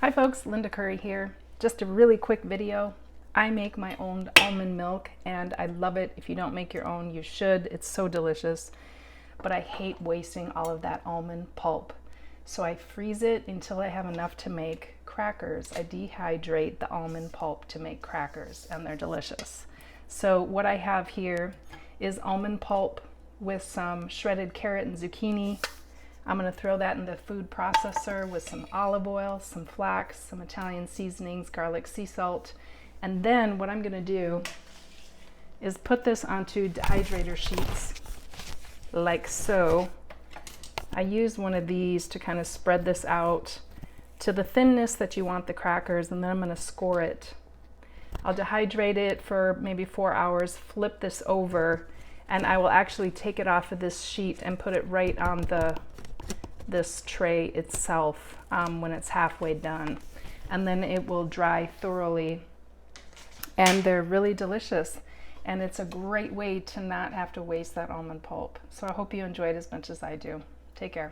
Hi folks, Linda Curry here. Just a really quick video. I make my own almond milk and I love it. If you don't make your own, you should. It's so delicious. But I hate wasting all of that almond pulp. So I freeze it until I have enough to make crackers. I dehydrate the almond pulp to make crackers and they're delicious. So what I have here is almond pulp with some shredded carrot and zucchini. I'm going to throw that in the food processor with some olive oil, some flax, some Italian seasonings, garlic, sea salt. And then what I'm going to do is put this onto dehydrator sheets like so. I use one of these to kind of spread this out to the thinness that you want the crackers, and then I'm going to score it. I'll dehydrate it for maybe 4 hours, flip this over, and I will actually take it off of this sheet and put it right on this tray itself when it's halfway done, and then it will dry thoroughly, and they're really delicious, and it's a great way to not have to waste that almond pulp. So I hope you enjoyed as much as I do. Take care.